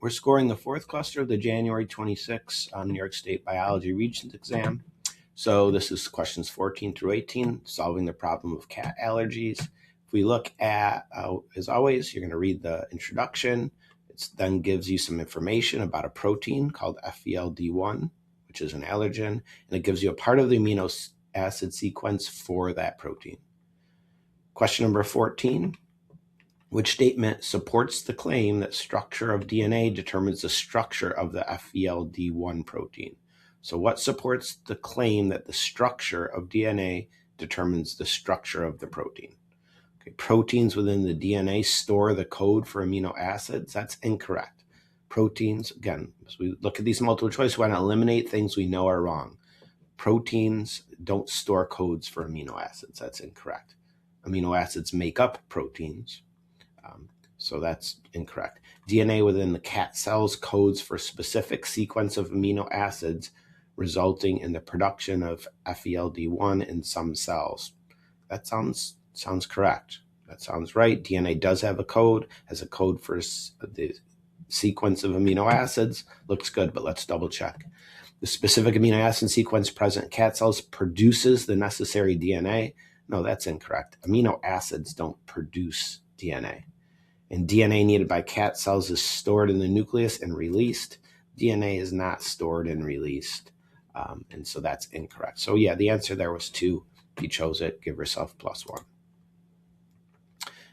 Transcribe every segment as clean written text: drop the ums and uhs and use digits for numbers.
We're scoring the fourth cluster of the January 26 New York State Biology Regents Exam. So this is questions 14 through 18, solving the problem of cat allergies. If we look at, as always, you're going to read the introduction. It then gives you some information about a protein called FELD1, which is an allergen, and it gives you a part of the amino acid sequence for that protein. Question number 14. Which statement supports the claim that structure of DNA determines the structure of the FELD1 protein? So what supports the claim that the structure of DNA determines the structure of the protein? Okay, proteins within the DNA store the code for amino acids. That's incorrect. Proteins, again, as we look at these multiple choice, we want to eliminate things we know are wrong. Proteins don't store codes for amino acids. That's incorrect. Amino acids make up proteins. So that's incorrect. DNA within the cat cells codes for a specific sequence of amino acids, resulting in the production of FELD1 in some cells. That sounds correct. That sounds right. DNA does have a code, has a code for the sequence of amino acids. Looks good, but let's double check. The specific amino acid sequence present in cat cells produces the necessary DNA. No, that's incorrect. Amino acids don't produce DNA. And DNA needed by cat cells is stored in the nucleus and released. DNA is not stored and released. And so that's incorrect. So yeah, the answer there was 2. If you chose it, give yourself +1.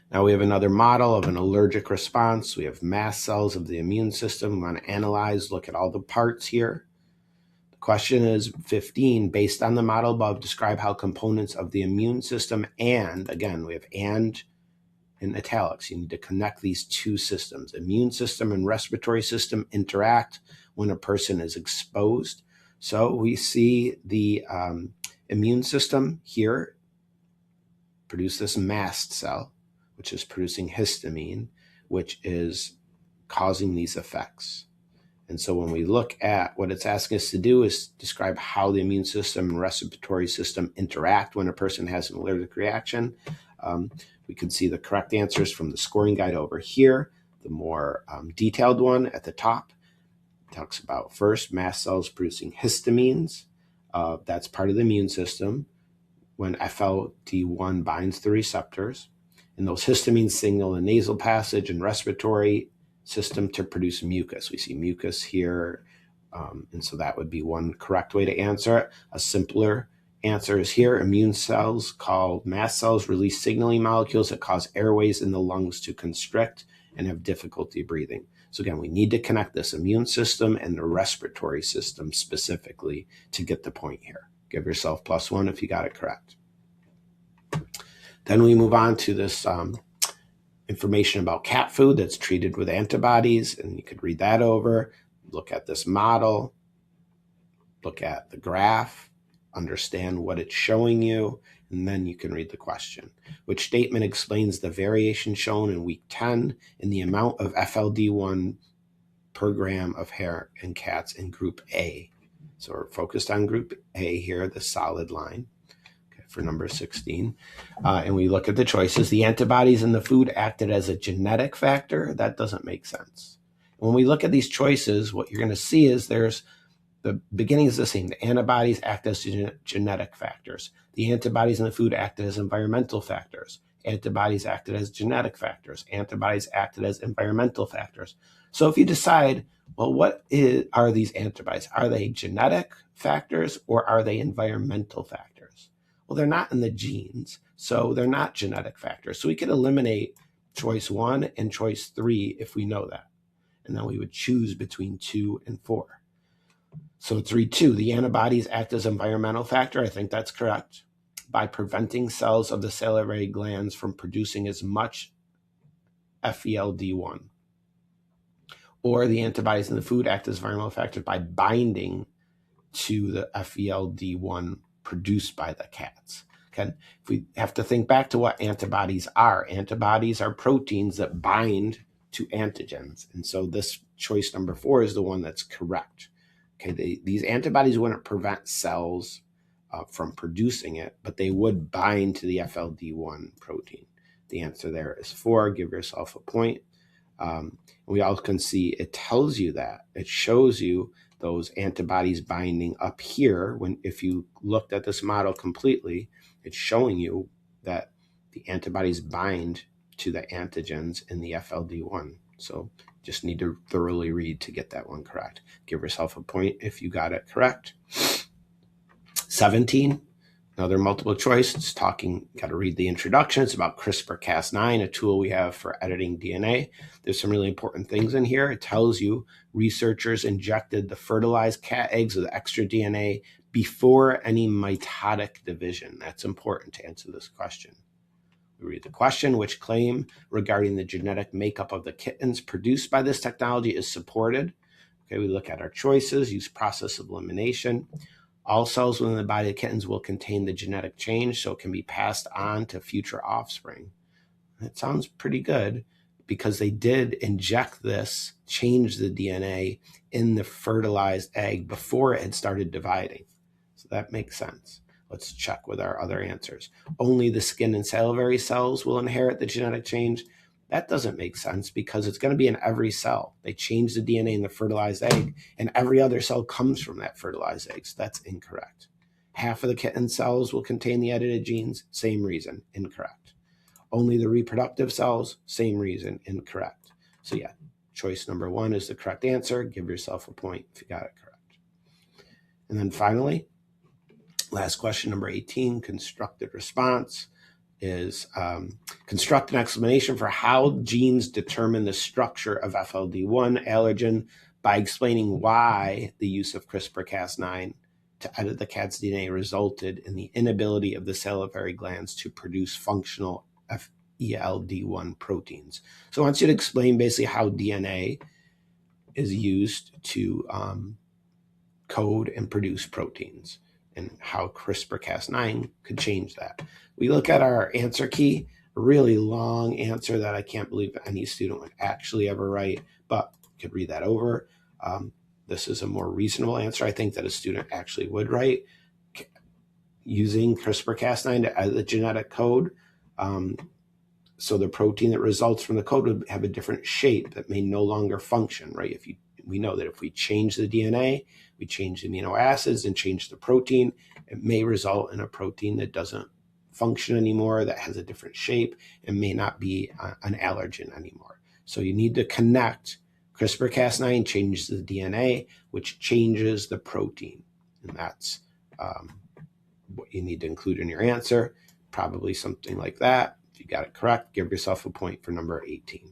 Now we have another model of an allergic response. We have mast cells of the immune system. We want to analyze, look at all the parts here. The question is 15, based on the model above, describe how components of the immune system and, again, we have and in italics. You need to connect these two systems. Immune system and respiratory system interact when a person is exposed. So we see the immune system here produce this mast cell, which is producing histamine, which is causing these effects. And so when we look at what it's asking us to do is describe how the immune system and respiratory system interact when a person has an allergic reaction. We can see the correct answers from the scoring guide over here. The more detailed one at the top talks about first mast cells producing histamines. That's part of the immune system when FLD1 binds the receptors. And those histamines signal the nasal passage and respiratory system to produce mucus. We see mucus here. And so that would be one correct way to answer it. A simpler answer is here. Immune cells called mast cells release signaling molecules that cause airways in the lungs to constrict and have difficulty breathing. So again, we need to connect this immune system and the respiratory system specifically to get the point here. Give yourself +1 if you got it correct. Then we move on to this information about cat food that's treated with antibodies, and you could read that over, look at this model, look at the graph, understand what it's showing you, and then you can read the question. Which statement explains the variation shown in week 10 in the amount of FLD1 per gram of hair in cats in group A? So we're focused on group A here, the solid line, okay, for number 16. And we look at the choices. The antibodies in the food acted as a genetic factor. That doesn't make sense. When we look at these choices, what you're going to see is the beginning is the same. The antibodies act as genetic factors. The antibodies in the food acted as environmental factors. Antibodies acted as genetic factors. Antibodies acted as environmental factors. So if you decide, well, are these antibodies? Are they genetic factors or are they environmental factors? Well, they're not in the genes, so they're not genetic factors. So we could eliminate choice 1 and choice 3 if we know that. And then we would choose between 2 and 4. So it's read 2. The antibodies act as environmental factor. I think that's correct. By preventing cells of the salivary glands from producing as much FELD1. Or the antibodies in the food act as environmental factors by binding to the FELD1 produced by the cats. Okay. If we have to think back to what antibodies are proteins that bind to antigens. And so this choice number 4 is the one that's correct. Okay, these antibodies wouldn't prevent cells from producing it, but they would bind to the FLD1 protein. The answer there is 4. Give yourself a point. We also can see it tells you that. It shows you those antibodies binding up here. If you looked at this model completely, it's showing you that the antibodies bind to the antigens in the FLD1. So just need to thoroughly read to get that one correct. Give yourself a point if you got it correct. 17, another multiple choice. It's talking, got to read the introduction. It's about CRISPR-Cas9, a tool we have for editing DNA. There's some really important things in here. It tells you researchers injected the fertilized cat eggs with extra DNA before any mitotic division. That's important to answer this question. We read the question: which claim regarding the genetic makeup of the kittens produced by this technology is supported? Okay, we look at our choices, use process of elimination. All cells within the body of kittens will contain the genetic change, so it can be passed on to future offspring. That sounds pretty good because they did inject this, change the DNA in the fertilized egg before it had started dividing. So that makes sense. Let's check with our other answers. Only the skin and salivary cells will inherit the genetic change. That doesn't make sense because it's going to be in every cell. They change the DNA in the fertilized egg, and every other cell comes from that fertilized egg. So that's incorrect. Half of the kitten cells will contain the edited genes. Same reason, incorrect. Only the reproductive cells, same reason, incorrect. So yeah, choice number 1 is the correct answer. Give yourself a point if you got it correct. And then finally, last question, number 18, constructed response is construct an explanation for how genes determine the structure of FLD1 allergen by explaining why the use of CRISPR-Cas9 to edit the cat's DNA resulted in the inability of the salivary glands to produce functional FELD1 proteins. So I want you to explain basically how DNA is used to code and produce proteins, and how CRISPR-Cas9 could change that. We look at our answer key, a really long answer that I can't believe any student would actually ever write, but you could read that over. This is a more reasonable answer, I think, that a student actually would write. Using CRISPR-Cas9 to edit the genetic code, so the protein that results from the code would have a different shape that may no longer function, right? We know that if we change the DNA, we change the amino acids and change the protein, it may result in a protein that doesn't function anymore, that has a different shape, and may not be an allergen anymore. So you need to connect CRISPR-Cas9 changes the DNA, which changes the protein. And that's what you need to include in your answer, probably something like that. If you got it correct, give yourself a point for number 18.